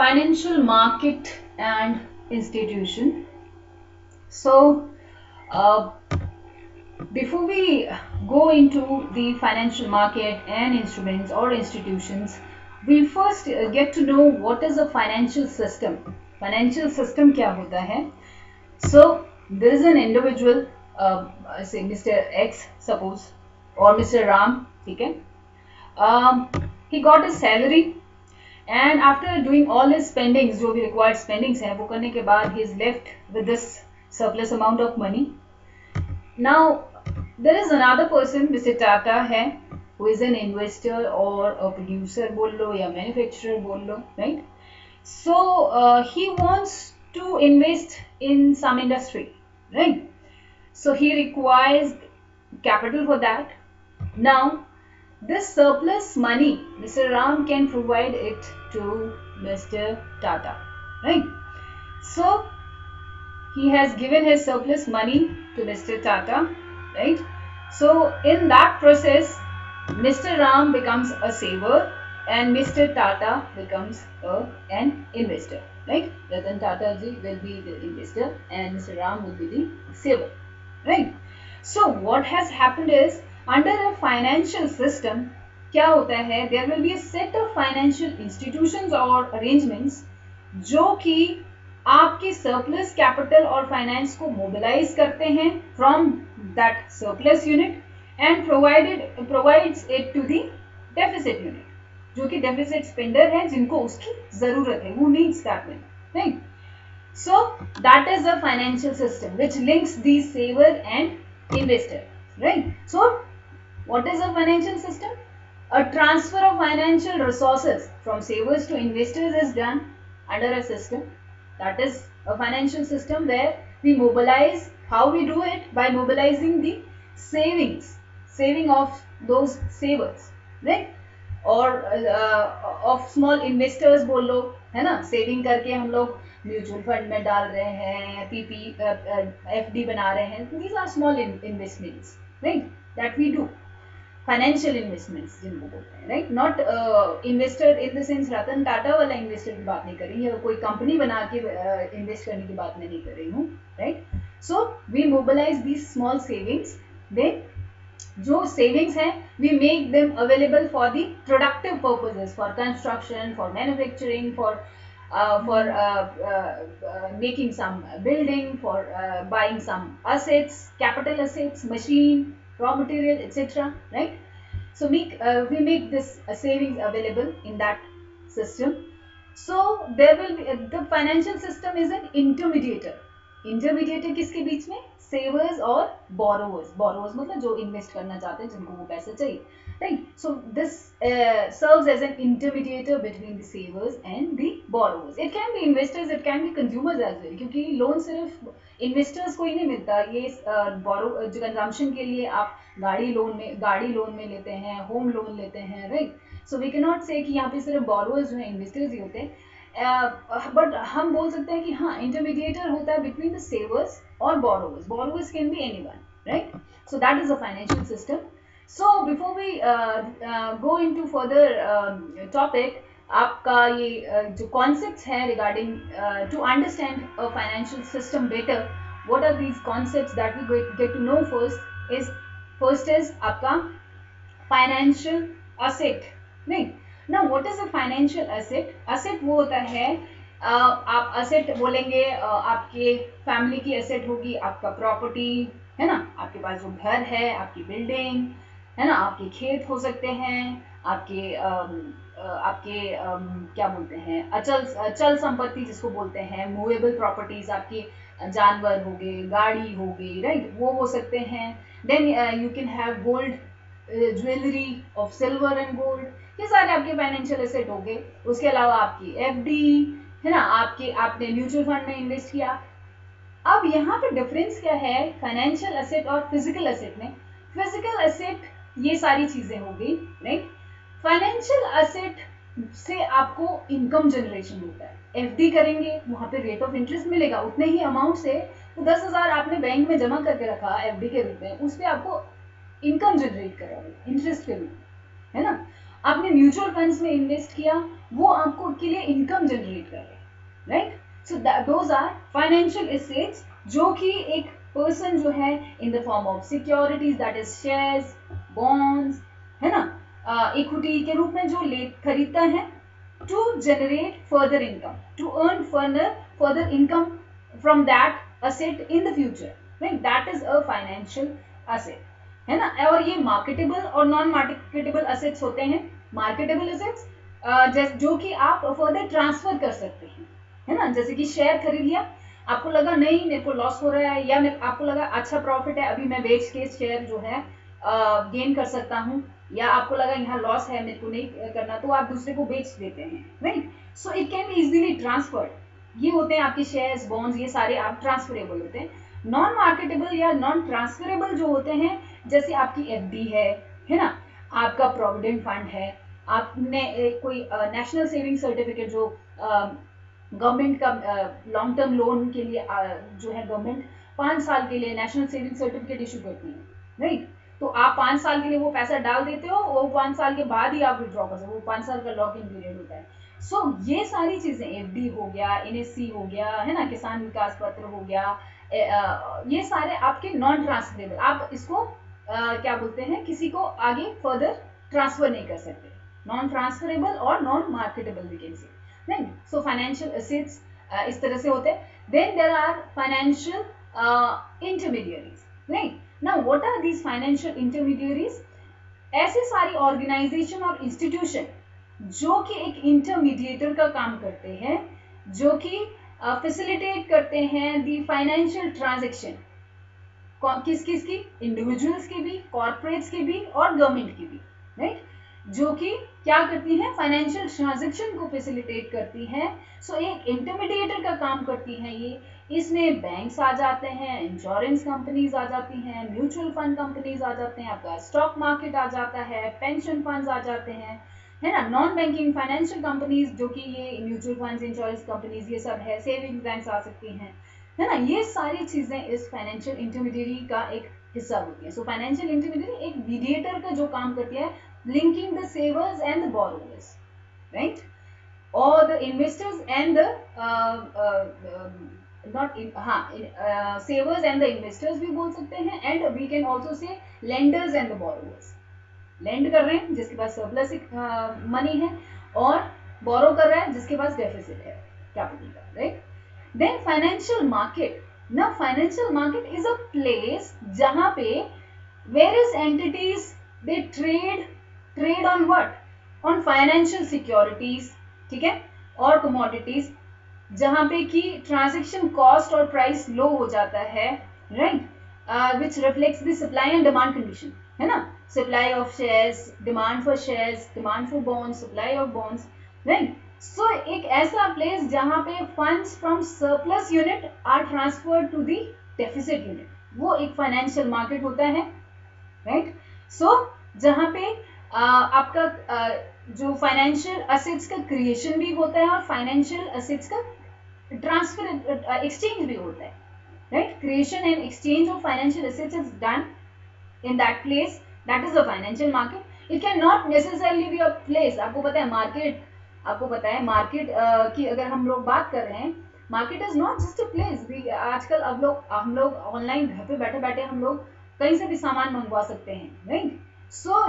financial market and institution. So, uh, before we go into the financial market and instruments or institutions, we'll first get to know what is a financial system. Financial system क्या होता है? So there is an individual, say Mr. X, suppose, or Mr. Ram, ठीक है? He got his salary, and after doing all his spendings, जो भी required spendings हैं, वो करने के बाद he is left with this surplus amount of money. Now there is another person, Mr. Tata है, who is an investor or a producer बोल लो या manufacturer बोल लो, right? So he wants to invest in some industry, right? So he requires capital for that. Now this surplus money, Mr. Ram can provide it to Mr. Tata, right? So he has given his surplus money to Mr. Tata, right? So in that process, Mr. Ram becomes a saver and Mr. Tata becomes an investor, right? Ratan Tata ji will be the investor and Mr. Ram will be the saver, right? So what has happened is, under a financial system, क्या होता है, there will be a set of financial institutions or arrangements जो कि आपके surplus capital और finance को mobilize करते हैं from that surplus unit and provides it to the deficit unit, जो कि डेफिसिट स्पेंडर है, जिनको उसकी जरूरत है, who needs that money, right? So that is a financial system which links the saver and investor, right? So what is a financial system? A transfer of financial resources from savers to investors is done under a system. That is a financial system where we mobilize. How we do it? By mobilizing the saving of those savers, right? और of small investors बोल लो, है ना? Saving करके हम लोग mutual fund में डाल रहे हैं, FD बना रहे हैं. These are small investments, right? That we do. Financial investments जिनको बोलते हैं, right? Not investor in the sense Ratan Tata वाला इन्वेस्टर की बात नहीं कर रही, या कोई कंपनी बना के इन्वेस्ट करने की बात मैं नहीं कर रही हूँ, right? So we mobilize these small savings. Then जो सेविंग्स हैं, we make them available for the productive purposes, for construction, for manufacturing, for making some building, for buying some assets, capital assets, machine, raw material, etc., right? So we make this savings available in that system. So there will be the financial system is an intermediator किसके बीच में? सेवर्स और borrowers. Borrowers मतलब जो invest करना चाहते हैं, जिनको वो पैसे चाहिए, right? So this serves as an intermediator between the savers and the borrowers. It can be investors, it can be consumers as well, क्योंकि लोन सिर्फ इन्वेस्टर्स को ही नहीं मिलता. ये जो कंजम्पशन के लिए आप गाड़ी लोन में लेते हैं, होम लोन लेते हैं, right? So we can not say कि यहाँ पे सिर्फ बोरोवर्स जो है इन्वेस्टर्स ही होते हैं, बट हम बोल सकते हैं कि हाँ, इंटरमीडिएटर होता है बिटवीन द सेवर्स और borrowers. Borrowers can be anyone, right? So that is a financial system. So before we go into further topic, आपका ये जो कॉन्सेप्ट्स हैं regarding to understand a financial system better, what are these concepts that we get to know first is आपका financial asset, नहीं? Now what is a financial asset? Asset वो होता है, आप asset बोलेंगे, आपके फैमिली की asset होगी आपका प्रॉपर्टी, है ना? आपके पास जो घर है, आपकी बिल्डिंग है ना, आपके खेत हो सकते हैं, आपके क्या बोलते हैं, अचल संपत्ति जिसको बोलते हैं, मूवेबल प्रॉपर्टीज, आपकी जानवर हो गए, गाड़ी हो गई, राइट? वो हो सकते हैं. Then you can have gold, jewellery of silver and gold. ये सारे आपके फाइनेंशियल एसेट हो गए. उसके अलावा आपकी FD है ना, आपने म्यूचुअल फंड में इन्वेस्ट किया. अब यहाँ पे डिफरेंस क्या है फाइनेंशियल एसेट और फिजिकल एसेट में? फिजिकल एसेट ये सारी चीजें हो गई, राइट? फाइनेंशियल एसेट से आपको इनकम जनरेशन होता है. FD करेंगे, वहां पे रेट ऑफ इंटरेस्ट मिलेगा उतने ही अमाउंट से. तो 10,000 आपने बैंक में जमा करके रखा FD के रूप में, उस पर आपको इनकम जनरेट करेगा इंटरेस्ट के रूप में, है ना? आपने म्यूचुअल फंड्स में इन्वेस्ट किया, वो आपको के लिए इनकम जनरेट कर रहे हैं, right. So those are financial assets जो कि एक पर्सन जो है in the form of securities, that is shares, bonds, है ना, इक्विटी के रूप में जो ले खरीदता है to generate further income, to earn further income from that asset in the future, right? That is a financial asset, है ना। और ये मार्केटेबल और नॉन मार्केटेबल असेट्स होते हैं। मार्केटेबल असेट्स जो कि आप फर्दर ट्रांसफर कर सकते हैं, है ना। जैसे कि शेयर खरीद लिया, आपको लगा नहीं मेरे को लॉस हो रहा है, या आपको लगा अच्छा प्रॉफिट है, अभी मैं बेच के शेयर जो है गेन कर सकता हूँ, या आपको लगा यहाँ लॉस है मेरे को नहीं करना, तो आप दूसरे को बेच देते हैं, right. So it can be easily transferred. ये होते हैं आपके शेयर्स, बॉन्ड्स, ये सारे आप ट्रांसफरेबल होते हैं। नॉन मार्केटेबल या नॉन ट्रांसफरेबल जो होते हैं, जैसे आपकी एफडी है ना, आपका प्रोविडेंट फंड है, आपने कोई नेशनल सेविंग सर्टिफिकेट जो गवर्नमेंट का लॉन्ग टर्म लोन के लिए जो है गवर्नमेंट 5 साल के लिए नेशनल सेविंग सर्टिफिकेट इशू करती है, राइट। तो आप 5 साल के लिए वो पैसा डाल देते हो, वो 5 साल के बाद ही आप विड्रॉ कर सकते हो, वो 5 साल का लॉक इन पीरियड होता है। सो ये सारी चीजें, एफडी हो गया, एनएससी हो गया, है ना, किसान विकास पत्र हो गया, ये सारे आपके नॉन ट्रांसफरेबल, आप इसको क्या बोलते हैं, किसी को आगे फर्दर ट्रांसफर नहीं कर सकते, नॉन ट्रांसफरेबल और non marketable we can say, right. So financial assets इस तरह से होते हैं। Then there are financial intermediaries, right. Now, what are these financial intermediaries? ऐसे सारी ऑर्गेनाइजेशन और इंस्टीट्यूशन जो कि एक इंटरमीडिएटर का काम करते हैं, जो कि फैसिलिटेट करते हैं दी फाइनेंशियल ट्रांजैक्शन, किस किस की, इंडिविजुअल्स की भी, कॉर्पोरेट्स की भी और गवर्नमेंट की भी, राइट, जो कि क्या करती हैं, फाइनेंशियल ट्रांजैक्शन को फैसिलिटेट करती हैं। सो एक इंटरमीडिएटर का काम करती हैं ये। इसमें बैंक्स आ जाते हैं, इंश्योरेंस कंपनीज आ जाती हैं, म्यूचुअल फंड कंपनीज आ जाते हैं, आपका स्टॉक मार्केट आ जाता है, पेंशन फंड्स आ जाते हैं, है ना, नॉन बैंकिंग फाइनेंशियल कंपनीज जो कि ये म्यूचुअल फंड्स, इंश्योरेंस कंपनीज, ये सब है, सेविंग बैंक्स आ सकती हैं, है ना। ये सारी चीजें इस फाइनेंशियल इंटरमीडियरी का एक हिस्सा होती है। सो फाइनेंशियल इंटरमीडियरी एक मीडिएटर का जो काम करती है, linking the savers and the borrowers, right, or the investors and the not in, savers and the investors भी बोल सकते हैं, and we can also say lenders and the borrowers। lend कर रहे हैं जिसके पास surplus money है, और borrow कर रहा है जिसके पास deficit है capital का, right। then financial market, now financial market is a place जहाँ पे various entities they trade on what, on financial securities, ठीक है, और commodities, जहां पे कि ट्रांजैक्शन कॉस्ट और प्राइस लो हो जाता है, right, which reflects the supply and demand condition, है ना, supply of shares, demand for shares, demand for bonds, supply of bonds, right. So एक ऐसा प्लेस जहां पे funds from surplus unit are transferred to the deficit unit, वो एक financial market होता है, राइट। सो जहां पे आपका जो फाइनेंशियल असेट्स का क्रिएशन भी होता है और फाइनेंशियल असेट्स का ट्रांसफर एक्सचेंज भी होता है, right. Creation and exchange of financial assets is done in that place, that is a financial market. It can not necessarily be a place. आपको पता है मार्केट, आपको पता है मार्केट की अगर हम लोग बात कर रहे हैं, market is not just a place. आजकल अब हम लोग ऑनलाइन घर पे बैठे बैठे हम लोग कहीं से भी सामान मंगवा सकते हैं, राइट। सो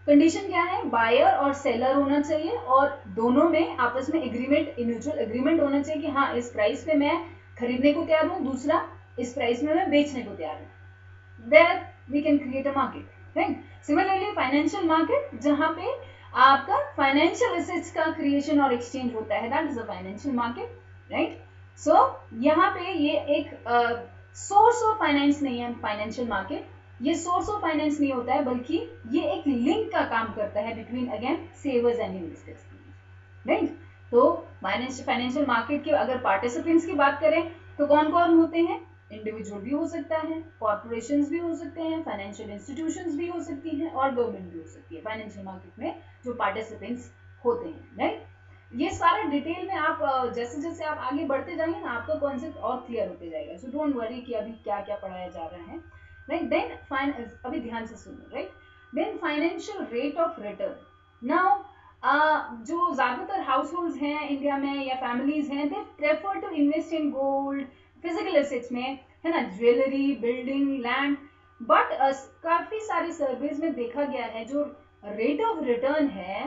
कंडीशन क्या है, बायर और सेलर होना चाहिए, और दोनों में आपस में एग्रीमेंट, म्यूचुअल एग्रीमेंट होना चाहिए कि हाँ इस प्राइस पे मैं खरीदने को तैयार हूँ, दूसरा इस प्राइस में मैं बेचने को तैयार हूँ। There we can create a market, right. Similarly financial market जहाँ पे आपका फाइनेंशियल एसेट्स का क्रिएशन और एक्सचेंज होता है, that is a financial market, right. So यहाँ पे ये एक सोर्स ऑफ फाइनेंस नहीं है फाइनेंशियल मार्केट, ये सोर्स ऑफ फाइनेंस नहीं होता है, बल्कि ये एक लिंक का काम करता है between again सेवर्स and investors, right. तो फाइनेंशियल मार्केट के अगर पार्टिसिपेंट्स की बात करें तो कौन कौन होते हैं, इंडिविजुअल भी हो सकता है, कॉर्पोरेशंस भी हो सकते हैं, फाइनेंशियल इंस्टीट्यूशंस भी हो सकती हैं, और गवर्नमेंट भी हो सकती है फाइनेंशियल मार्केट में जो पार्टिसिपेंट्स होते हैं, राइट। ये सारा डिटेल में आप जैसे जैसे आप आगे बढ़ते जाएंगे ना, आपका कॉन्सेप्ट और क्लियर होते जाएगा। सो डोंट वरी कि अभी क्या क्या पढ़ाया जा रहा है, राइट। देन अभी ध्यान से सुनो, right. Then financial rate of return, now जो ज़्यादातर हाउस होल्ड हैं इंडिया में या फैमिलीज हैं, they prefer to invest in gold, physical assets में, है ना, ज्वेलरी, बिल्डिंग, लैंड। बट काफ़ी सारे सर्वेज में देखा गया है जो रेट ऑफ रिटर्न है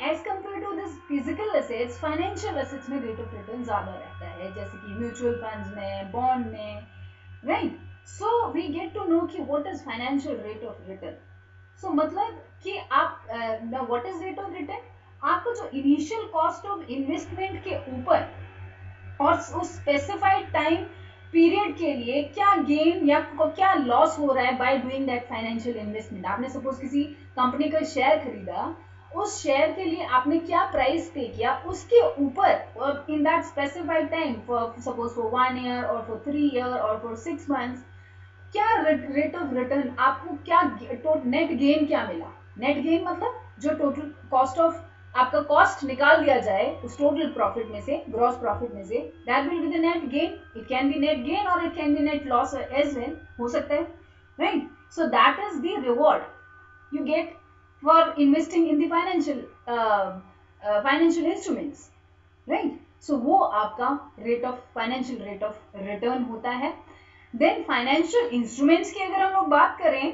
as compare to this physical assets, financial assets में रेट ऑफ रिटर्न ज़्यादा रहता है, जैसे कि म्यूचुअल फंड्स में, बॉन्ड में, right. So we get to know कि what is financial rate of return. So मतलब कि आप what is rate of return, आपको जो इनिशियल कॉस्ट ऑफ इन्वेस्टमेंट के ऊपर और उस स्पेसिफाइड टाइम पीरियड के लिए क्या गेन या क्या लॉस हो रहा है by doing that financial investment. आपने सपोज किसी कंपनी का शेयर खरीदा, उस शेयर के लिए आपने क्या प्राइस पे किया, उसके ऊपर in that specified time, for suppose for 1 year और फॉर 3 ईयर और फॉर 6 मंथ्स, क्या रेट ऑफ रिटर्न आपको, क्या नेट गेन क्या मिला। नेट गेन मतलब जो टोटल कॉस्ट ऑफ आपका कॉस्ट निकाल दिया जाए उस टोटल प्रॉफिट में से, ग्रॉस प्रॉफिट में से, that will be the net gain. It can be net gain और it can be net loss as well, हो सकता है, right. So that is the reward you get for investing in the financial instruments, right. So वो आपका financial rate of return होता है। Then financial instruments की अगर हम लोग बात करें,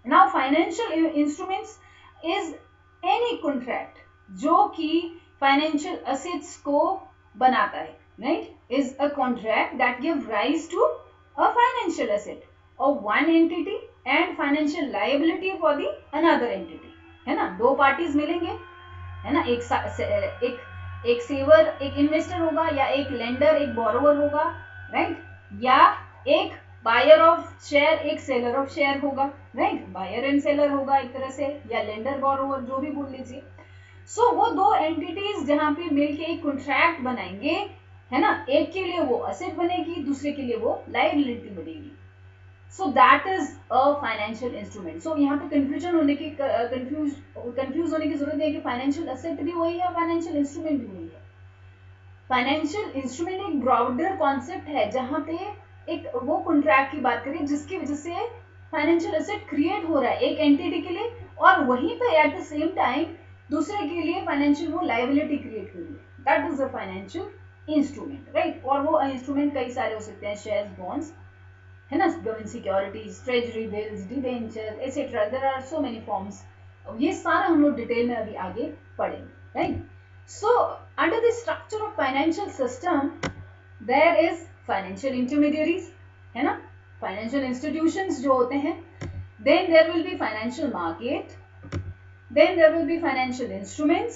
now financial instruments is any contract जो कि फाइनेंशियल असेट्स को बनाता है, right, is a contract that give rise to a financial asset और one entity and financial liability for the another entity, है ना। दो पार्टीज मिलेंगे, है ना, एक सेवर एक इन्वेस्टर होगा, या एक लेंडर एक बोरोवर होगा, राइट, या एक बायर ऑफ शेयर एक सेलर ऑफ शेयर होगा, राइट, बायर एंड सेलर होगा एक तरह से, या लेंडर बोरोवर जो भी बोल लीजिए। सो वो दो एंटिटीज जहां पे मिलके एक कॉन्ट्रैक्ट बनाएंगे, है ना, एक के लिए वो असेट बनेगी, दूसरे के लिए वो लायबिलिटी बनेगी। So that is a financial instrument. So यहाँ पे कंफ्यूज होने की जरूरत नहीं है कि फाइनेंशियल असेट भी वही है, फाइनेंशियल इंस्ट्रूमेंट भी वही है। फाइनेंशियल इंस्ट्रूमेंट एक ब्रॉडर कॉन्सेप्ट है जहां पे एक वो कॉन्ट्रैक्ट की बात करें जिसकी वजह से फाइनेंशियल एसेट क्रिएट हो रहा है एक एंटिटी के लिए, और वहीं पे एट द सेम टाइम दूसरे के लिए फाइनेंशियल वो लायबिलिटी क्रिएट हो रही है। That is a financial instrument, right. और वो इंस्ट्रूमेंट कई सारे हो सकते हैं, शेयर्स, बॉन्ड्स, है ना, government securities, treasury bills, debenture etcetera, there are so many forms. ये सारा हम लोग डिटेल में अभी आगे पढ़ेंगे, right. So under the structure of financial system there is financial intermediaries, है ना, फाइनेंशियल इंस्टीट्यूशंस जो होते हैं, then there will be financial market, then there will be financial instruments,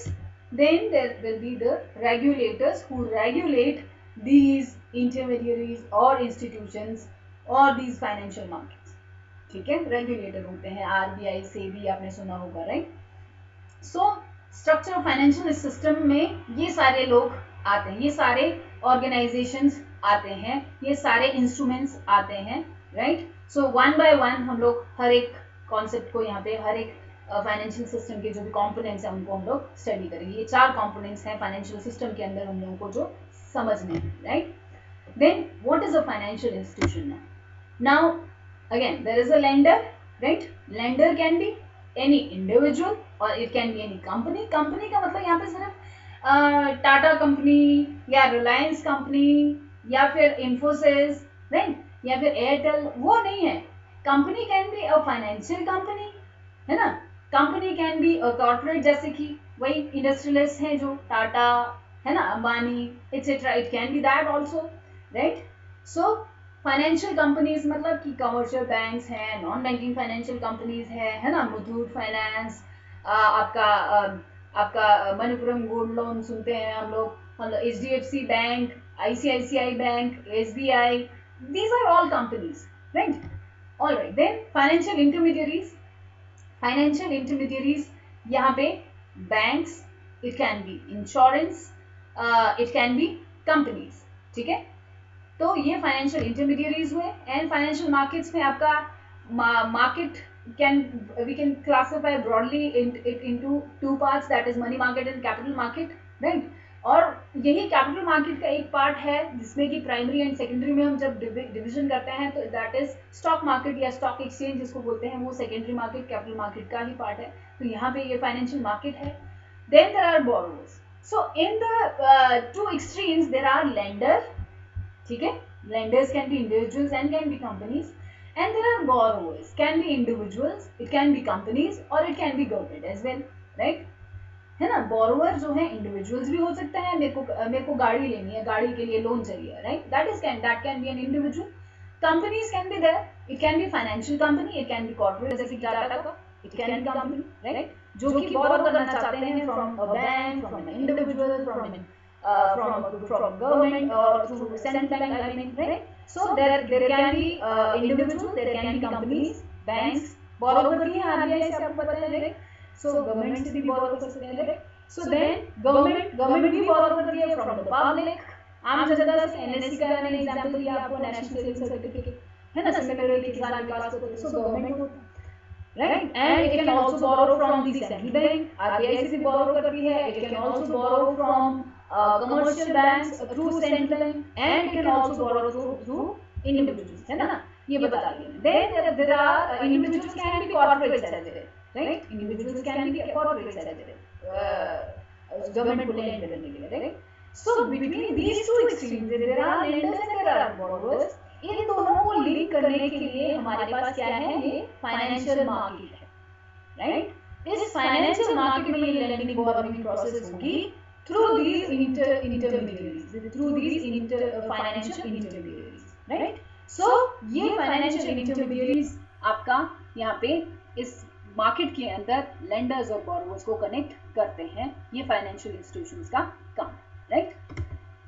then there will be the regulators who regulate these intermediaries or institutions or these financial markets, ठीक है, regulator होते हैं, RBI, SEBI आपने सुना होगा, right. So structure of financial system में ये सारे लोग आते हैं, ये सारे ऑर्गेनाइजेशंस आते हैं, ये सारे इंस्ट्रूमेंट्स आते हैं, right. So one by one हम लोग हर एक कॉन्सेप्ट को यहाँ पे, हर एक फाइनेंशियल सिस्टम के जो भी कंपोनेंट्स हैं उनको हम लोग स्टडी करेंगे। ये 4 कंपोनेंट्स हैं फाइनेंशियल सिस्टम के अंदर हम लोगों को जो समझने हैं, right. Then what is a financial institution now? Again there is a lender, right. Lender can be any individual और it can be any company. Company का मतलब यहाँ पे सिर्फ टाटा कंपनी या रिलायंस कंपनी या फिर इंफोसिस, राइट, या फिर एयरटेल, वो नहीं है। Company can be a financial company, है ना। Company can be a corporate, जैसे कि वही इंडस्ट्रियलिस्ट हैं जो टाटा, है ना, Ambani etcetera, it can B that also, right. So financial companies मतलब कि कमर्शियल बैंक्स हैं, नॉन बैंकिंग फाइनेंशियल कंपनीज है ना, मुथूट फाइनेंस, आपका मनपुरम गोल्ड लोन सुनते हैं हम लोग, मतलब HDFC bank, ICICI bank, SBI, these are all companies, right? All right, then financial intermediaries. Financial intermediaries यहाँ पे banks, it can B insurance, it can B companies, ठीक है। तो ये फाइनेंशियल इंटरमीडियरीज हुए। एंड फाइनेंशियल मार्केट्स में आपका market we can classify broadly it into 2 parts, that is money market and capital market, right? और यही कैपिटल मार्केट का एक पार्ट है जिसमें कि प्राइमरी एंड सेकेंडरी में हम जब डिवीजन करते हैं तो दैट इज स्टॉक मार्केट या स्टॉक एक्सचेंज जिसको बोलते हैं, वो सेकेंडरी मार्केट कैपिटल मार्केट का ही पार्ट है। तो यहाँ पे ये फाइनेंशियल मार्केट है। Then there are borrowers. So in the two extremes there are lender, ठीक है, lenders can be individuals and can be companies, and there are borrowers, can be individuals, it can be companies or it can be government as well, right? है ना, borrower जो है individuals भी हो सकता है, मेरे को गाड़ी लेनी है, गाड़ी के लिए लोन चाहिए, right? that can be an individual. Companies can be there, it can be financial company, it can be corporate जैसे कि टाटा का, it can be company, right? जो कि borrow करना चाहते हैं from a bank, from an individual, from government or through central bank, I mean, right? So there can be individuals, there can be companies, banks borrow करती हैं RBI से, आपको पता है, right? So government से भी borrow कर सकते हैं, right? So then government भी borrow करती है from the public, आम जनता से। NSC का मैंने एग्जांपल दिया आपको, नेशनल सेविंग सर्टिफिकेट, है ना, सिमिलरली किसान विकास होता है, so गवर्नमेंट होता है, right? And it can also borrow from the central bank, RBI से भी borrow करती है, it can also borrow from commercial banks through central bank, and it can also borrow through individuals, है ना, ये बता दिया। Then there are individuals can be corporates as well, right? Individuals can be corporates as well, government को lend करने के लिए, right? So between these two extremes there are lenders and there are borrowers. इन दोनों को link करने के लिए हमारे पास क्या है, ये फाइनेंशियल मार्केट है, राइट? इस फाइनेंशियल मार्केट में ये लेंडिंग बोरोइंग प्रोसेस होगी through these intermediaries, through these financial intermediaries, right? So ये फाइनेंशियल इंटरमीडियरीज आपका यहाँ पे इस मार्केट के अंदर लेंडर्स और बोरोवर्स को कनेक्ट करते हैं। ये फाइनेंशियल इंस्टीट्यूशंस का काम, right?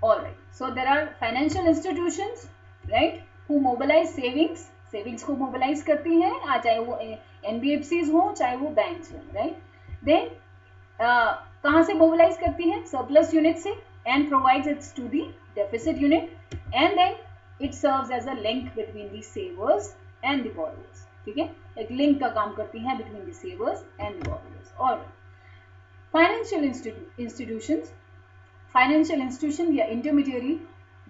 Alright, so there are financial institutions, right, who mobilize savings को mobilize करती हैं, चाहे वो NBFCs हो चाहे वो banks हो, right? Then कहाँ से mobilize करती हैं? surplus unit से, and provides it to the deficit unit, and then it serves as a link between the savers and the borrowers, ठीक है, एक लिंक का काम करती है between the savers and the borrowers। और financial institution या intermediary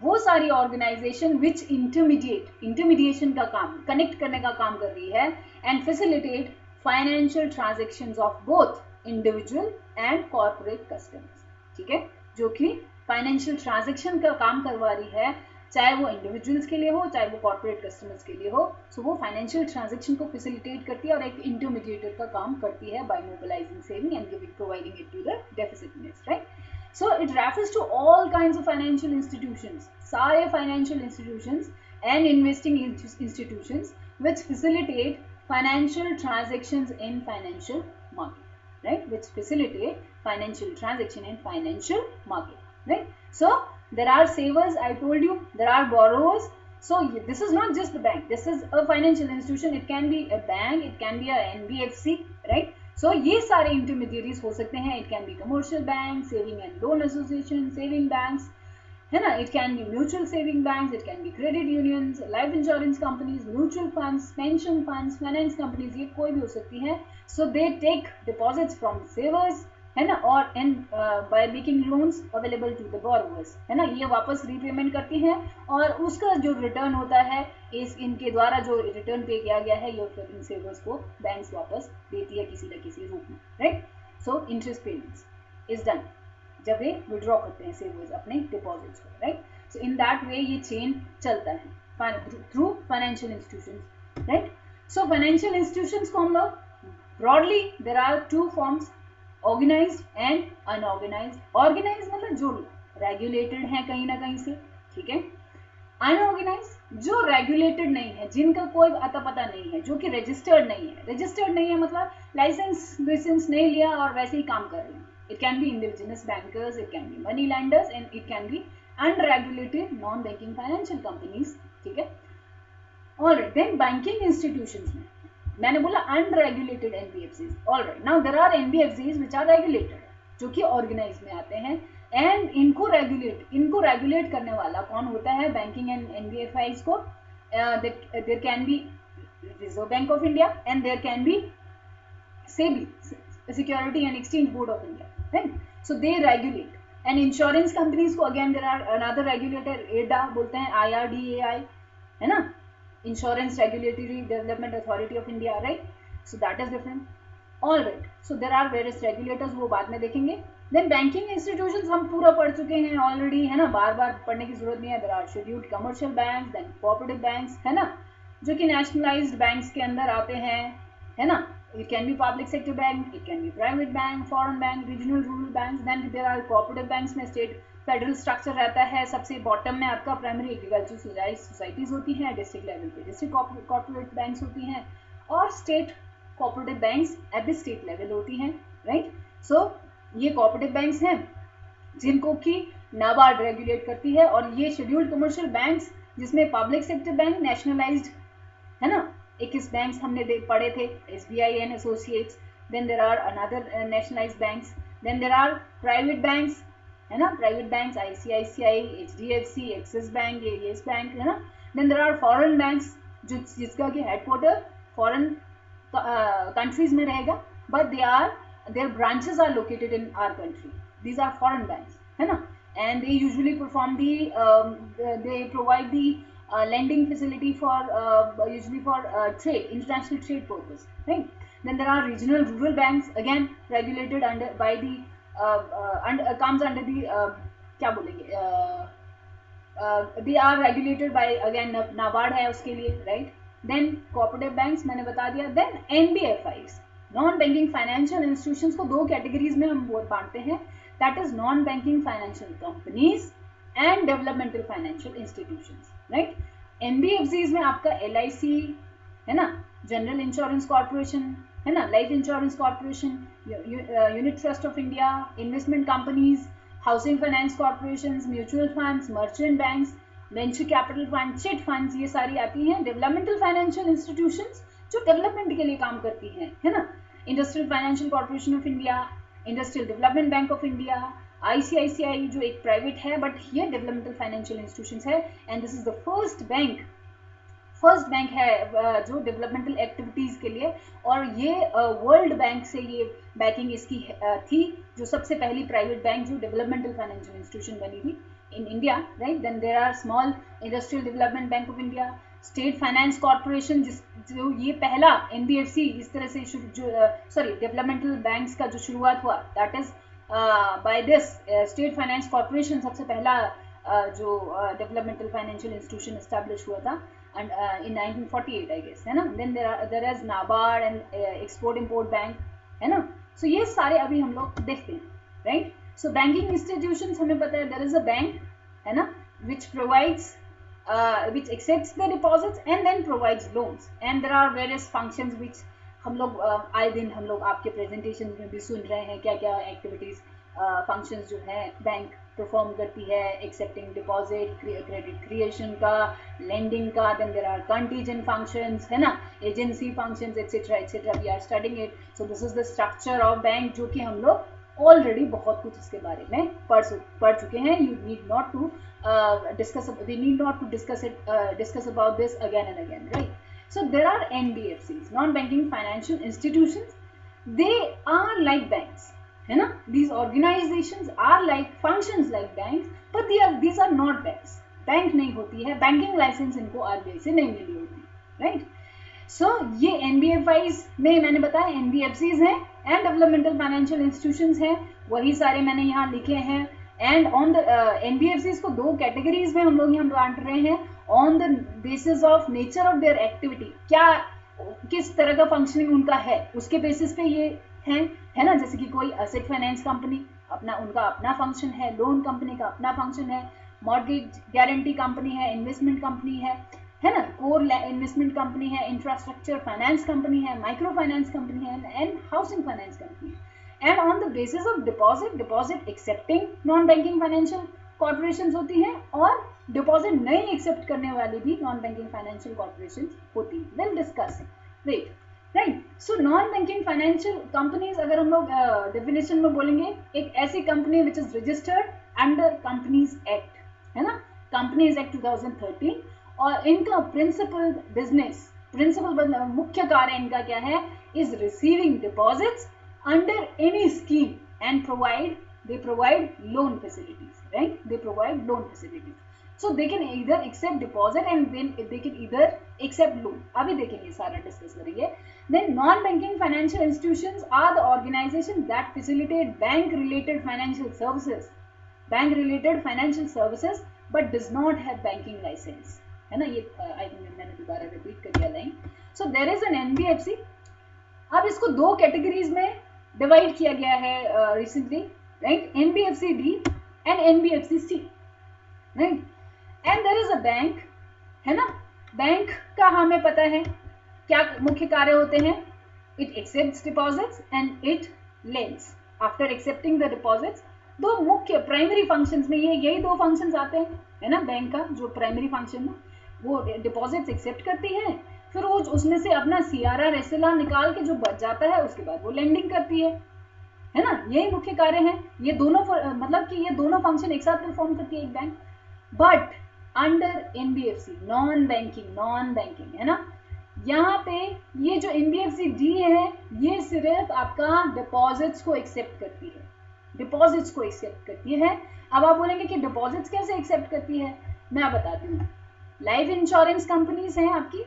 वो सारी ऑर्गेनाइजेशन विच इंटरमीडिएशन का काम, कनेक्ट करने का काम कर रही है, and facilitate financial transactions of both individual and corporate customers, ठीक है, जो कि फाइनेंशियल ट्रांजैक्शन का काम करवा रही है, चाहे वो इंडिविजुअल्स के लिए हो चाहे वो कॉर्पोरेट कस्टमर्स के लिए हो। सो वो फाइनेंशियल ट्रांजैक्शन को फैसिलिटेट करती है और एक इंटरमीडिएटर का काम करती है by mobilizing saving and providing it to the deficit units, right? So it refers to all kinds of financial institutions, सारे financial institutions and investing institutions which facilitate financial transactions in financial market, right? Which facilitate financial transaction in financial market, right? So there are savers, I told you, there are borrowers. So this is not just the bank, this is a financial institution. It can be a bank, it can be a NBFC, right? So ये सारे intermediaries हो सकते हैं। It can be commercial bank, saving and loan association, saving banks, है ना, it can be mutual saving banks, it can be credit unions, life insurance companies, mutual funds, pension funds, finance companies, ये कोई भी हो सकती है। So they take deposits from savers, है ना, और and by making loans available to the borrowers, है ना, ये वापस रीपेमेंट करती हैं और उसका जो रिटर्न होता है इस इनके द्वारा जो रिटर्न पे किया गया है ये फिर इन सेवर्स को बैंक्स वापस देती है किसी न किसी रूप में, right? So interest payments is done जब ये विड्रॉ करते हैं सेवर्स अपने डिपॉजिट्स को, right? So in that way ये चेन चलता है through financial institutions, right? So financial institutions को हम लोग broadly there are two forms, organized and unorganized. Organized मतलब जो रेगुलेटेड है कहीं ना कहीं से, ठीक है। अनऑर्गेनाइज्ड जो रेगुलेटेड नहीं है, जिनका कोई अता पता नहीं है, जो कि रजिस्टर्ड नहीं है। रजिस्टर्ड नहीं है मतलब लाइसेंस नहीं लिया और वैसे ही काम कर रहे हैं। It can be indigenous bankers, it can be money lenders and it can be unregulated non banking financial companies, ठीक है। ऑलराइट, देन बैंकिंग इंस्टीट्यूशंस में मैंने बोला unregulated NBFCs. Alright, now there are NBFCs which are regulated, जो कि organise में आते हैं, एंड इनको रेगुलेट करने वाला कौन होता है? बैंकिंग एंड एनबीएफआईज को there can be reserve bank of India and there can be SEBI, security and exchange board of India, right? So they regulate. And insurance companies को again there are another regulator, IRDA बोलते हैं, IRDAI, है ना, insurance regulatory development authority of India, right, so that is different. All right, so there are various regulators, वो बाद में देखेंगे। Then banking institutions हम पूरा पढ़ चुके हैं ऑलरेडी, है ना, बार बार पढ़ने की जरूरत नहीं है। There are scheduled commercial bank, then cooperative banks, है ना, जो कि नेशनलाइज्ड बैंक्स के अंदर आते हैं, है ना। It can be public sector bank, it can be private bank, foreign bank, regional rural banks. Then there are cooperative banks में state फेडरल स्ट्रक्चर रहता है। सबसे बॉटम में आपका प्राइमरी एग्रीकल्चर सोसाइटीज होती हैं, डिस्ट्रिक्ट लेवल पे डिस्ट्रिक्ट कॉर्पोरेट बैंक्स होती हैं, और state cooperative banks at the state level होती हैं, राइट। सो ये कोऑपरेटिव बैंक्स हैं जिनको कि नाबार्ड रेगुलेट करती है, और ये शेड्यूल्ड कमर्शियल बैंक्स जिसमें पब्लिक सेक्टर बैंक नेशनलाइज्ड, है ना, 21 बैंक्स हमने पढ़े थे, SBI and associates. Then there are another nationalized banks. Then there are private banks, है ना, private banks ICICI, HDFC, Axis bank, एरियस बैंक, है ना। Then there are foreign banks जिसका कि हेडक्वार्टर फॉरेन कंट्रीज में रहेगा, but their branches are located in our country, these are foreign banks, है ना, and they usually perform they provide the lending facility for usually for trade, international trade purpose, right. Then there are regional rural banks, again regulated under by the comes under the क्या बोलेंगे, they are regulated by again NABARD है उसके लिए, right. Then cooperative banks मैंने बता दिया। Then NBFIs, non banking financial institutions को दो कैटेगरीज में हम बांटते हैं, that is non banking financial companies and developmental financial institutions, right. NBFCs में आपका LIC, है ना, जनरल इंश्योरेंस कॉर्पोरेशन, है ना, life insurance corporation, unit trust of India, investment companies, housing finance corporations, mutual funds, merchant banks, venture capital fund, chit funds, ये सारी आती हैं। डेवलपमेंटल फाइनेंशियल इंस्टीट्यूशंस जो डेवलपमेंट के लिए काम करती हैं, है ना, industrial financial corporation of India, industrial development bank of India, ICICI जो एक प्राइवेट है बट ये डेवलपमेंटल फाइनेंशियल इंस्टीट्यूशंस है, and this is the first bank है जो डेवलपमेंटल एक्टिविटीज के लिए, और ये वर्ल्ड बैंक से ये बैकिंग इसकी थी, जो सबसे पहली प्राइवेट बैंक जो डेवलपमेंटल फाइनेंशियल इंस्टीट्यूशन बनी थी in India, right. Then there are small industrial development bank of India, state finance corporation जो ये पहला NBFC इस तरह से डेवलपमेंटल बैंक्स का जो शुरुआत हुआ, that is by this state finance corporation सबसे पहला जो डेवलपमेंटल फाइनेंशियल इंस्टीट्यूशन एस्टैब्लिश हुआ था and in 1948 I guess, है ना। then there is NABARD and export import bank, है ना। so ये सारे अभी हम लोग देखते हैं, right। so banking institutions हमें पता है there is a bank, है ना, which provides which accepts the deposits and then provides loans, and there are various functions which हम लोग आए दिन हम लोग आपके प्रेजेंटेशन में भी सुन रहे हैं, क्या क्या एक्टिविटीज फंक्शंस जो है बैंक परफॉर्म करती है, एक्सेप्टिंग डिपॉजिट, क्रेडिट क्रिएशन का, लेंडिंग का, then there are contingent functions, है ना, agency functions etcetera we are studying it. So this is the structure of bank, जो कि हम लोग ऑलरेडी बहुत कुछ इसके बारे में पढ़ चुके हैं। You need not to we need not to discuss about this again and again, right. So there are NBFCs, non-banking financial institutions. They are like banks, है ना? These organizations are like functions like banks, but these are not banks. Bank नहीं होती है, banking license इनको RBI से नहीं मिली होती, right? So ये NBFIs में मैंने बताया NBFCs हैं and developmental financial institutions हैं, वही सारे मैंने यहाँ लिखे हैं। एंड ऑन द NBFCs को दो कैटेगरीज में हम लोग यहाँ बांट रहे हैं, on the basis of nature of their activity, क्या किस तरह का फंक्शनिंग उनका है उसके बेसिस पे ये है ना। जैसे कि कोई एसेट फाइनेंस कंपनी उनका अपना फंक्शन है, लोन कंपनी का अपना फंक्शन है, मॉर्गेज गारंटी कंपनी है, इन्वेस्टमेंट कंपनी है ना, कोर इन्वेस्टमेंट कंपनी है, इंफ्रास्ट्रक्चर फाइनेंस कंपनी है, माइक्रो फाइनेंस कंपनी है, एंड हाउसिंग फाइनेंस कंपनी है। And on the basis of deposit accepting non banking financial corporations होती हैं, और डिपॉजिट नहीं एक्सेप्ट करने वाली भी नॉन बैंकिंग फाइनेंशियल कॉर्पोरेशंस होती है। Will discuss it, right. So non banking financial companies अगर हम लोग डेफिनेशन में बोलेंगे, एक ऐसी company which is registered under companies act, है ना, कंपनीज एक्ट 2013, और इनका प्रिंसिपल मुख्य कार्य इनका क्या है, is receiving deposits under any scheme and provide they provide loan facilities, right? They provide loan facilities. So they can either accept deposit and then they can either accept loan. अभी देखेंगे, सारा discuss करेंगे. Then non-banking financial institutions are the organizations that facilitate bank-related financial services, but does not have banking license. है ना, ये I think मैंने दोबारा repeat कर दिया line. So there is an NBFC. अब इसको दो कैटेगरीज में डिवाइड किया गया है recently, right? NBFC D and NBFC C, right? And there is a bank, है ना. बैंक का हमें पता है क्या मुख्य कार्य होते हैं. It accepts deposits and it lends. After accepting the deposits, दो मुख्य प्राइमरी फंक्शंस में यही दो फंक्शंस आते हैं, है ना. बैंक का जो प्राइमरी फंक्शन है वो डिपॉजिट्स एक्सेप्ट करती है, फिर वो उसमें से अपना सीआरआर एसएलआर निकाल के जो बच जाता है उसके बाद वो लेंडिंग करती है ना. यही मुख्य कार्य है. ये दोनों मतलब कि ये दोनों फंक्शन एक साथ परफॉर्म करती है एक bank. But under NBFC non banking, है ना. यहाँ पे ये जो एनबीएफसी डी है ये सिर्फ आपका डिपॉजिट्स को एक्सेप्ट करती है. अब आप बोलेंगे कि डिपॉजिट्स कैसे एक्सेप्ट करती है, मैं बताती हूँ. लाइफ इंश्योरेंस कंपनीज हैं आपकी,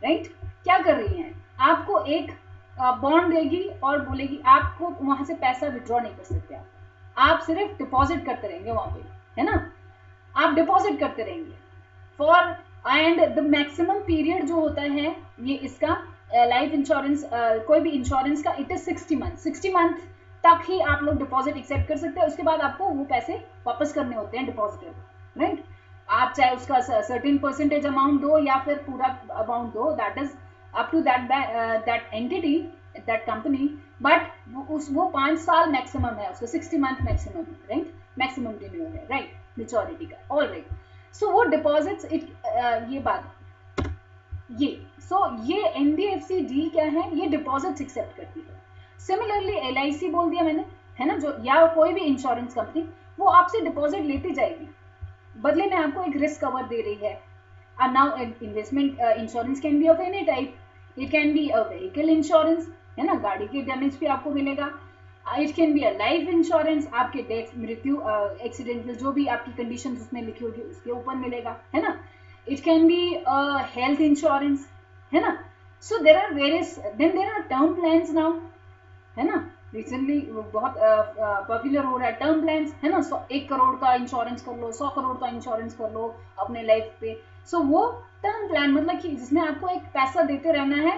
राइट? क्या कर रही हैं, आपको एक बॉन्ड देगी और बोलेगी आपको वहां से पैसा विड्रॉ नहीं कर सकते आप सिर्फ डिपॉजिट करते रहेंगे वहां पे, है ना. आप डिपॉजिट करते रहेंगे for and the maximum period जो होता है ये इसका लाइफ इंश्योरेंस कोई भी इंश्योरेंस का, इट इज 60 मंथ तक ही आप लोग डिपॉजिट एक्सेप्ट कर सकते हैं. उसके बाद आपको वो पैसे वापस करने होते हैं डिपॉजिटर, राइट? आप चाहे उसका सर्टेन परसेंटेज अमाउंट दो या फिर पूरा अमाउंट दो, that is up to that entity, that company. But वो 5 साल मैक्सिमम है उसका, 60 month maximum, right? Maximum tenure है, राइट, मैच्योरिटी का. ऑलराइट, सो वो डिपॉजिट्स ये बात ये एनबीएफसी डी क्या है, ये डिपॉजिट्स एक्सेप्ट करती है. सिमिलरली एलआईसी बोल दिया मैंने, है ना, जो या कोई भी इंश्योरेंस कंपनी वो आपसे डिपॉजिट लेती जाएगी, बदले में आपको एक रिस्क कवर दे रही है. Now investment insurance can be of any type. It can be a vehicle insurance, है ना, गाड़ी के डैमेज पे आपको मिलेगा. It can be a life insurance, आपके डेथ, मृत्यु, एक्सीडेंटल जो भी आपकी कंडीशन उसमें लिखी होगी उसके ऊपर मिलेगा, है ना. It can be health insurance, है ना. So there are various. Then there are term plans now, है ना. रिसेंटली बहुत पॉपुलर हो रहा है टर्म प्लान्स, है ना. 1 करोड़ का इंश्योरेंस कर लो, 100 करोड़ का इंश्योरेंस कर लो अपने लाइफ पे. सो वो टर्म प्लान मतलब कि जिसमें आपको एक पैसा देते रहना है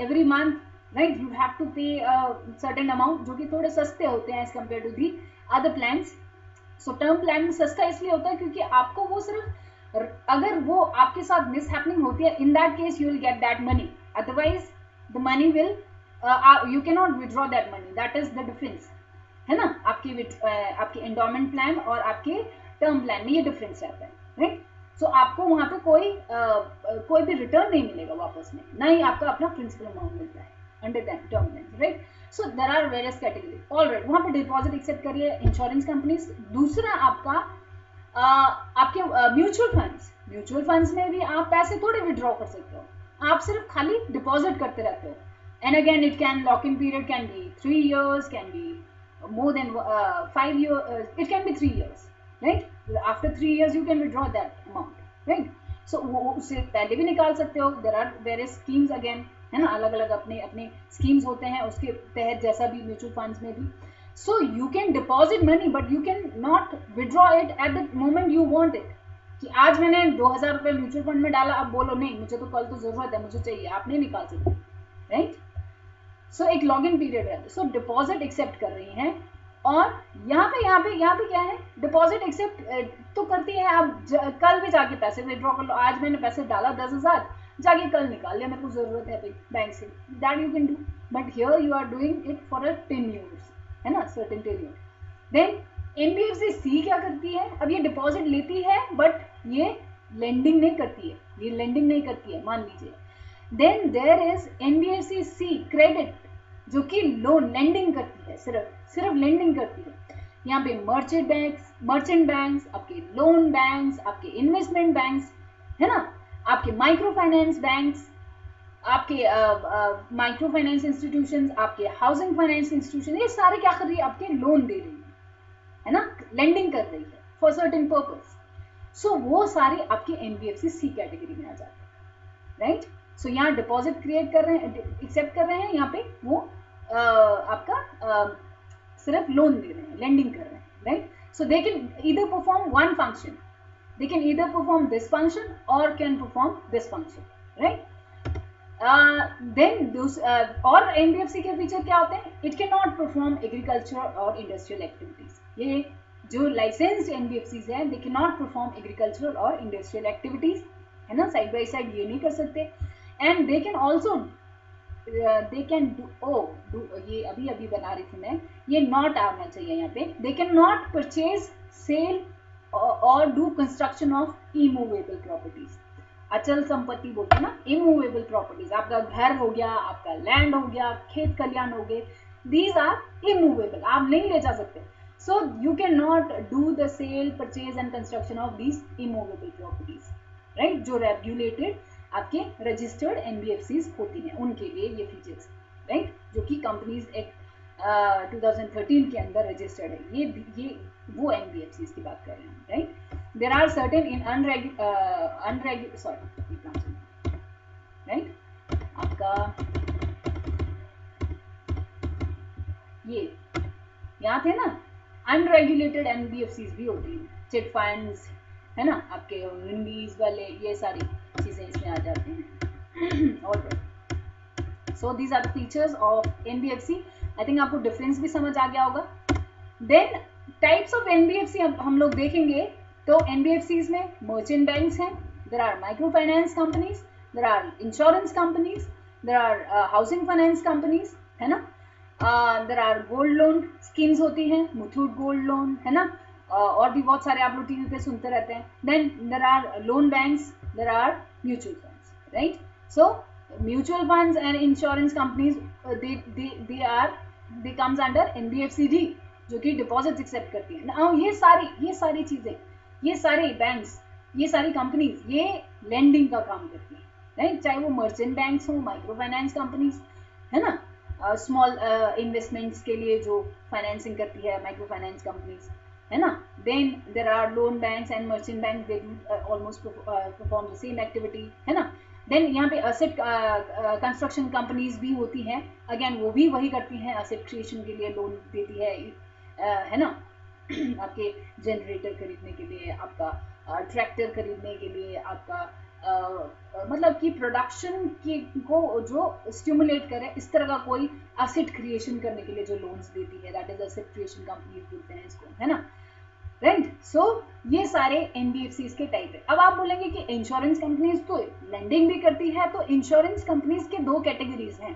every month, right? You have to pay certain amount, जो कि थोड़े सस्ते होते हैं as compare to the other plans. So term plan सस्ता इसलिए होता है क्योंकि आपको वो सिर्फ अगर वो आपके साथ मिस हैपनिंग होती है, इन that case you will get that money, otherwise the money will you cannot withdraw that money. That is the difference, है ना. आपके एंडोमेंट प्लान और आपके टर्म प्लान में ये डिफरेंस रहता है, राइट? सो आपको वहां पे कोई भी रिटर्न नहीं मिलेगा वापस में, ना ही आपका अपना प्रिंसिपल अमाउंट मिलता है under term plan, right? So there are various category. Alright, वहां पे डिपॉजिट एक्सेप्ट करिए इंश्योरेंस कंपनीज. दूसरा आपका आपके म्यूचुअल फंड्स में भी आप पैसे थोड़े विड्रॉ कर सकते हो, आप सिर्फ खाली डिपॉजिट करते रहते हो. And again, it can lock-in period can be 3 years, can be more than 5 years. It can be 3 years, right? After 3 years, you can withdraw that amount, right? So उससे पहले भी निकाल सकते हो. There are various schemes again, है ना, अलग अलग अपने schemes होते हैं उसके तहत, जैसा भी म्यूचुअल फंड्स में भी. So you can deposit money, but you can not withdraw it at the moment you want it. कि आज मैंने 2000 रुपये म्यूचुअल फंड में डाला, अब बोलो नहीं मुझे तो कल तो जरूरत है, मुझे चाहिए, आप नहीं निकाल सकते, राइट? सो एक लॉगिन पीरियड है. सो डिपॉजिट एक्सेप्ट कर रही हैं. और यहाँ पे क्या है, डिपॉजिट एक्सेप्ट तो करती है. आप कल भी जाके पैसे विड्रॉ कर लो. आज मैंने पैसे डाला 10,000, जाके कल निकाल लिया, मेरे को जरूरत है भाई बैंक से, that you can do. But here you are doing it for a 10 years, है ना, certain tenure. Then NBFC C क्या करती है, अब ये डिपॉजिट लेती है बट ये लेंडिंग नहीं करती है, मान लीजिए. Then there is NBFC C credit, जो कि लोन लेंडिंग करती है, सिर्फ लेंडिंग करती है. यहाँ पे मर्चेंट बैंक्स, आपके लोन बैंक्स, आपके इन्वेस्टमेंट बैंक्स, है ना, आपके माइक्रो फाइनेंस बैंक्स, आपके माइक्रो फाइनेंस इंस्टीट्यूशंस, आपके हाउसिंग फाइनेंस इंस्टीट्यूशन, ये सारे क्या कर रही है, आपके लोन दे रही है ना, लेंडिंग कर रही है फॉर सर्टेन पर्पस। सो वो सारे आपके एनबीएफसी सी कैटेगरी में आ जाते हैं, राइट। सो यहाँ डिपॉजिट क्रिएट कर रहे हैं, एक्सेप्ट कर रहे हैं, यहाँ पे वो आपका सिर्फ लोन दे रहे हैं, लेंडिंग कर रहे हैं, right. So they can either perform one function, they can either perform this function or can perform this function, right. Then those और NBFC के फीचर क्या होते हैं, it cannot perform agricultural और industrial activities। ये जो licensed NBFCs हैं they cannot perform agricultural और industrial activities, है ना, side by side ये नहीं कर सकते। and they can also they can do ये अभी बना रही थी मैं, ये not आना चाहिए यहाँ पे, they cannot purchase, sale और do construction of immovable properties. अचल संपत्ति बोलते हैं ना, इमूवेबल प्रॉपर्टीज, आपका घर हो गया, आपका लैंड हो गया, खेत खलियान हो गए, दीज आर इमूवेबल, आप नहीं ले जा सकते। So you can not do the sale, purchase and construction of these immovable properties, right, जो रेगुलेटेड आपके रजिस्टर्ड एनबीएफसीज होती हैं उनके लिए ये फीचर्स, राइट, जो कि कंपनीज एक्ट 2013 के अंदर रजिस्टर्ड है, ये वो एनबीएफसीज की बात कर रहे हैं, right. There are certain in right, आपका ये यहाँ थे ना, अनरेगुलेटेड एनबीएफसीज भी होती हैं, चिट फंड्स, है ना, आपके विंडीज वाले, ये सारी चीजें इसमें आ जाती हैं। और so these are the features of NBFC. I think आपको डिफरेंस भी समझ आ गया होगा। देन टाइप्स ऑफ एनबीएफसी हम लोग देखेंगे, तो एनबीएफसीज में मर्चेंट बैंक्स हैं, there are micro finance companies, there are insurance companies, there are housing finance companies, है ना, there are gold loan schemes होती हैं, मुथूट गोल्ड लोन, है ना, और भी बहुत सारे आप लोग टीवी पे सुनते रहते हैं। Then there are loan banks, there are mutual funds, right. So mutual funds and insurance companies they comes under NBFCD, जो कि डिपॉजिट एक्सेप्ट करती है ना। ये सारी चीजें, ये सारे बैंक्स, ये सारी कंपनीज ये लेंडिंग का काम करती है, राइट, चाहे वो मर्चेंट बैंक्स हो, माइक्रो फाइनेंस कंपनीज, है ना, स्मॉल इन्वेस्टमेंट्स के लिए जो फाइनेंसिंग करती है माइक्रो फाइनेंस कंपनीज, है ना। Then there are loan banks and merchant bank, they do almost perform the same activity, है ना। देन यहाँ पे असेट कंस्ट्रक्शन कंपनीज भी होती हैं, अगेन वो भी वही करती हैं, असेट क्रिएशन के लिए लोन देती है ना, आपके जनरेटर खरीदने के लिए, आपका ट्रैक्टर खरीदने के लिए, आपका मतलब कि प्रोडक्शन की को जो स्टिमुलेट करे, इस तरह का कोई असेट क्रिएशन करने के लिए जो लोन्स देती है, that is asset creation companies बोलते हैं इसको, है ना, राइट। सो ये सारे एनबीएफसी के टाइप है। अब आप बोलेंगे कि इंश्योरेंस कंपनीज तो लेंडिंग भी करती है, तो इंश्योरेंस कंपनीज के दो कैटेगरीज हैं,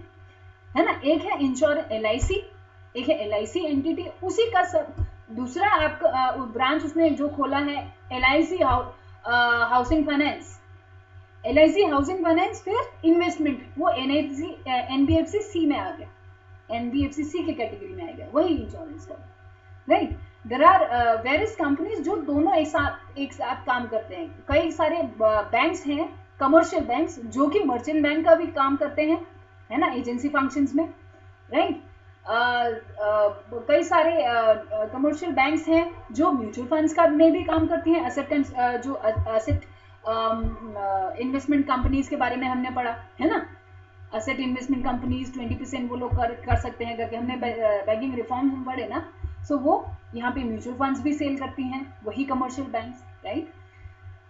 है ना, एक है इंश्योरेंस एलआईसी, एक है एलआईसी एंटिटी, उसी का सब दूसरा आपका ब्रांच उसने जो खोला है LIC housing finance, LIC housing finance, फिर इन्वेस्टमेंट, वो एनबीएफसी सी में आ गया, एनबीएफसी सी के कैटेगरी में आ गया, वही इंश्योरेंस का, right. There are various companies जो दोनों एक साथ काम करते हैं। कई सारे बैंक्स हैं, कमर्शियल बैंक्स, जो कि मर्चेंट बैंक का भी काम करते हैं, है ना, एजेंसी फंक्शंस में, राइट। कई सारे कमर्शियल बैंक्स हैं जो म्यूचुअल फंड्स का में भी काम करती हैं, असेट इन्वेस्टमेंट कंपनीज के बारे में हमने पढ़ा, है ना, असेट इन्वेस्टमेंट कंपनीज 20% वो लोग कर सकते हैं करके हमने बैंकिंग रिफॉर्म्स में पढ़े ना। सो वो यहाँ पे म्यूचुअल फंड्स भी सेल करती हैं, वही commercial banks, right.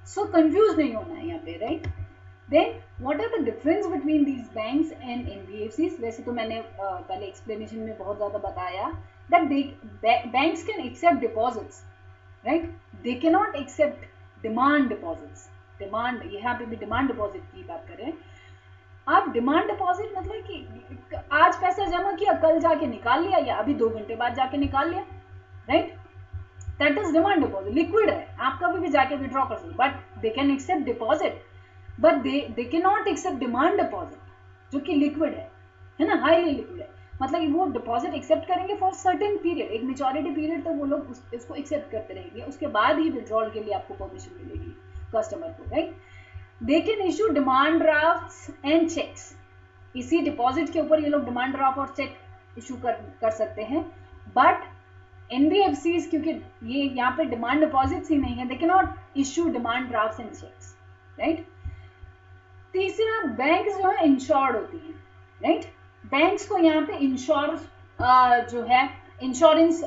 So confuse नहीं होना है यहाँ पे, right. Then what are the difference between these banks and NBFCs? वैसे तो मैंने पहले एक्सप्लेनेशन में बहुत ज्यादा बताया that banks can accept deposits, right, they can not accept demand deposits. Demand, यहाँ पे भी डिमांड डिपॉजिट की बात करें आप, डिमांड डिपॉजिट मतलब कि आज पैसा जमा किया, कल जाके निकाल लिया, या अभी 2 घंटे बाद जाके निकाल लिया, right, that is demand deposit, liquid है, आप कभी भी जाके विड्रॉ कर सकते, but they can accept deposit, but they can not accept demand deposit जो कि लिक्विड है ना, हाईली लिक्विड है, मतलब कि वो डिपॉजिट एक्सेप्ट करेंगे फॉर सर्टेन पीरियड, एक मेच्योरिटी पीरियड तक वो लोग इसको एक्सेप्ट करते रहेंगे, उसके बाद ही विड्रॉल के लिए आपको परमिशन मिलेगी कस्टमर को, right. They can issue demand drafts and checks, इसी डिपॉजिट के ऊपर ये लोग डिमांड ड्राफ्ट और चेक इशू कर सकते हैं। बट एनबीएफसीज क्योंकि ये यहाँ पे डिमांड डिपॉजिट्स ही नहीं है, they can not issue demand drafts and cheques, right. तीसरा, बैंक जो है इंश्योर्ड होती है, राइट। बैंक्स को यहाँ पे इंश्योर जो है इंश्योरेंस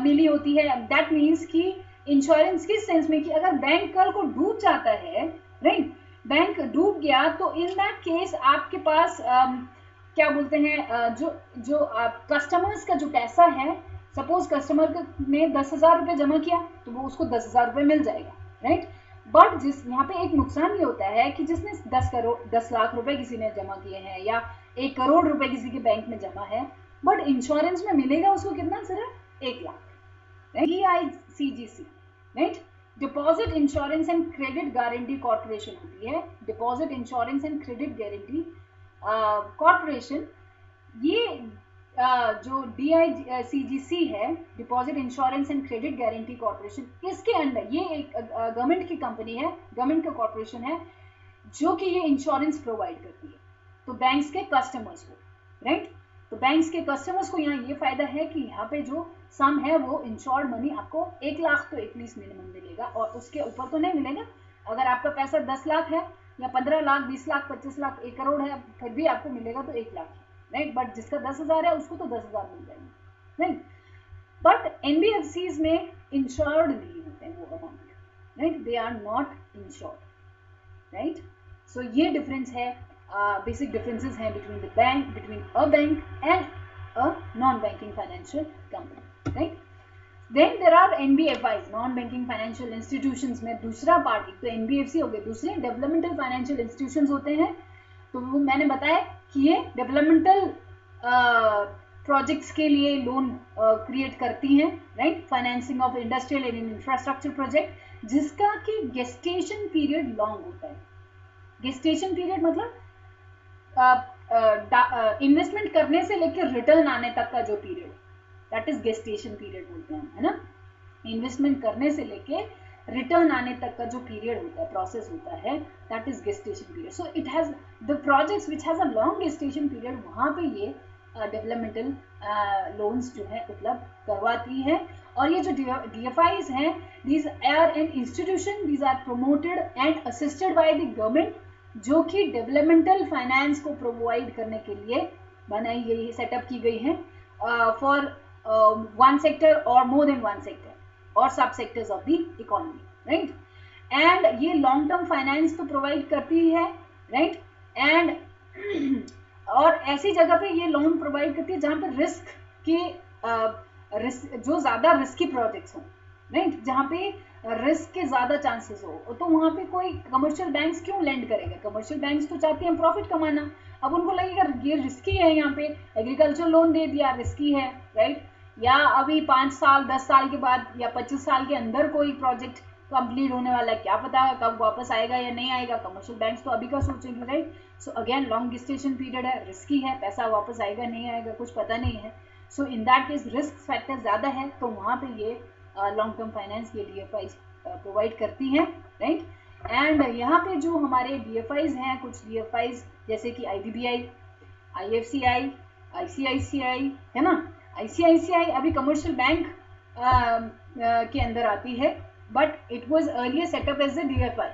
मिली होती है। दैट मीन्स कि इंश्योरेंस किस सेंस में कि अगर बैंक कल को डूब जाता है, राइट, बैंक डूब गया तो इन दैट केस आपके पास क्या बोलते हैं, जो कस्टमर्स का जो पैसा है, सपोज कस्टमर ने 10,000 रुपये जमा किया तो वो उसको 10,000 रुपये मिल जाएगा, राइट। बट जिस यहाँ पे एक नुकसान ये होता है कि जिसने 10 लाख रुपए किसी ने जमा किए हैं या 1 करोड़ रुपए किसी के बैंक में जमा है, बट इंश्योरेंस में मिलेगा उसको कितना, सिर्फ 1 lakh, DICGC, right. Deposit insurance and credit guarantee corporation होती है, deposit insurance and credit guarantee corporation. ये जो DICGC है, deposit insurance and credit guarantee corporation, इसके अंडर ये एक गवर्नमेंट की कंपनी है, गवर्नमेंट का कॉर्पोरेशन है जो कि ये इंश्योरेंस प्रोवाइड करती है तो बैंक्स के कस्टमर्स को, राइट। तो बैंक्स के कस्टमर्स को यहाँ ये फायदा है कि यहाँ पे जो सम है वो इंश्योर्ड मनी आपको 1 लाख तो एटलीस्ट मिनिमम मिलेगा, और उसके ऊपर तो नहीं मिलेगा। अगर आपका पैसा 10 लाख है या 15 लाख, 20 लाख, 25 लाख, 1 करोड़ है, फिर भी आपको मिलेगा तो 1 लाख, राइट। बट जिसका 10,000 है उसको तो 10,000 मिल जाएंगे, राइट। बट एनबीएफसीज में इंश्योर्ड नहीं होते हैं वो amount, right, they are not insured, right. So ये डिफरेंस है, बेसिक डिफरेंसेस हैं between a bank and a non banking financial company, right. Then there are NBFIs, non banking financial institutions में दूसरा पार्ट, तो NBFC हो गए, दूसरे developmental financial institutions होते हैं। तो वो मैंने बताया कि ये डेवलपमेंटल प्रोजेक्ट्स के लिए लोन क्रिएट करती हैं, right, financing of industrial and infrastructure project, जिसका कि गेस्टेशन पीरियड लॉन्ग होता है। गेस्टेशन पीरियड मतलब इन्वेस्टमेंट करने से लेकर रिटर्न आने तक का जो period, that is gestation period बोलते हैं, है ना। इन्वेस्टमेंट करने से लेके रिटर्न आने तक का जो पीरियड होता है, प्रोसेस होता है, that is gestation period. So it has the projects which has a long gestation period, वहां पे ये डेवलपमेंटल लोन्स जो है उपलब्ध करवाती है। और ये जो DFIs हैं, these are an institution, these are promoted and assisted by the government, जो कि डेवलपमेंटल फाइनेंस को प्रोवाइड करने के लिए बनाई गई, सेटअप की गई है फॉर वन सेक्टर और मोर देन वन सेक्टर और सब sectors of the economy, right. And ये लॉन्ग टर्म फाइनेंस तो प्रोवाइड करती है, राइट। एंड और ऐसी जगह पे ये लोन प्रोवाइड करती है जहां पे रिस्क के जो ज्यादा रिस्की प्रोजेक्ट्स हो, राइट, जहां पे रिस्क के ज्यादा चांसेस हो, तो वहां पे कोई कमर्शियल बैंक्स क्यों लेंड करेगा? कमर्शियल बैंक्स तो चाहते हैं प्रॉफिट कमाना। अब उनको लगेगा ये रिस्की है, यहाँ पे एग्रीकल्चर लोन दे दिया, रिस्की है, राइट। या अभी 5 साल 10 साल के बाद या 25 साल के अंदर कोई प्रोजेक्ट कंप्लीट होने वाला है, क्या पता कब वापस आएगा या नहीं आएगा, कमर्शियल बैंक्स तो अभी का सोचेंगे, right. So again long gestation period है, रिस्की है, पैसा वापस आएगा नहीं आएगा कुछ पता नहीं है। So in that case risk factor ज्यादा है, तो वहां पे ये लॉन्ग टर्म फाइनेंस ये DFIs प्रोवाइड करती हैं, राइट। एंड यहाँ पे जो हमारे DFIs हैं, कुछ DFIs जैसे कि IDBI, IFCI, ICICI, है ना। ICICI अभी कमर्शियल बैंक के अंदर आती है, but it was earlier setup as a DFI,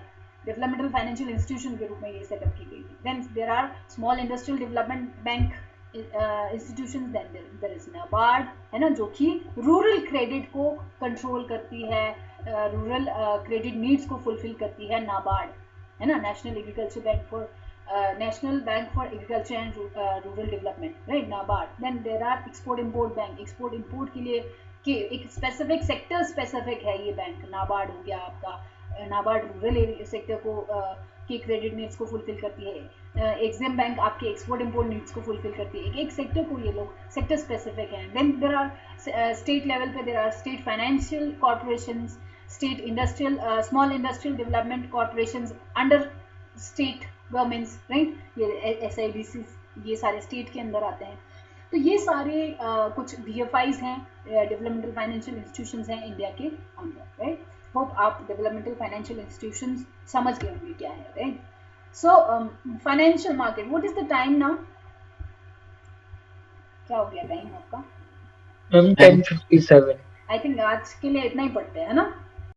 developmental financial institution के रूप में ये सेटअप की गई थी। Then there are small industrial development bank institutions, then there is NABARD, है ना, जो कि रूरल क्रेडिट को कंट्रोल करती है, रूरल क्रेडिट नीड्स को फुलफिल करती है, नाबार्ड, है ना, national agriculture bank for national bank for agriculture and rural development, right, NABARD. Then there are export import bank, export import के लिए कि एक स्पेसिफिक सेक्टर स्पेसिफिक है ये बैंक, नाबार्ड हो गया आपका, नाबार्ड रूरल सेक्टर को की क्रेडिट नीड्स को फुलफिल करती है। एग्जिम बैंक आपके एक्सपोर्ट इम्पोर्ट नीड्स को फुलफिल करती है, एक सेक्टर को ये लोग सेक्टर स्पेसिफिक हैं। Then there are state level पे there are state financial corporations, state industrial small industrial development corporations under state governments, right, ये SIDC ये सारे स्टेट के अंदर आते हैं। तो ये सारे कुछ DFIs हैं, डेवलपमेंटल फाइनेंशियल इंस्टीट्यूशंस हैं इंडिया के अंदर, राइट। होप आप डेवलपमेंटल फाइनेंशियल इंस्टीट्यूशंस समझ गए होंगे क्या है, right. So financial market, what is the time now? क्या हो गया टाइम आपका? मैम 10:57। आई थिंक आज के लिए इतना ही पढ़ते हैं, है ना?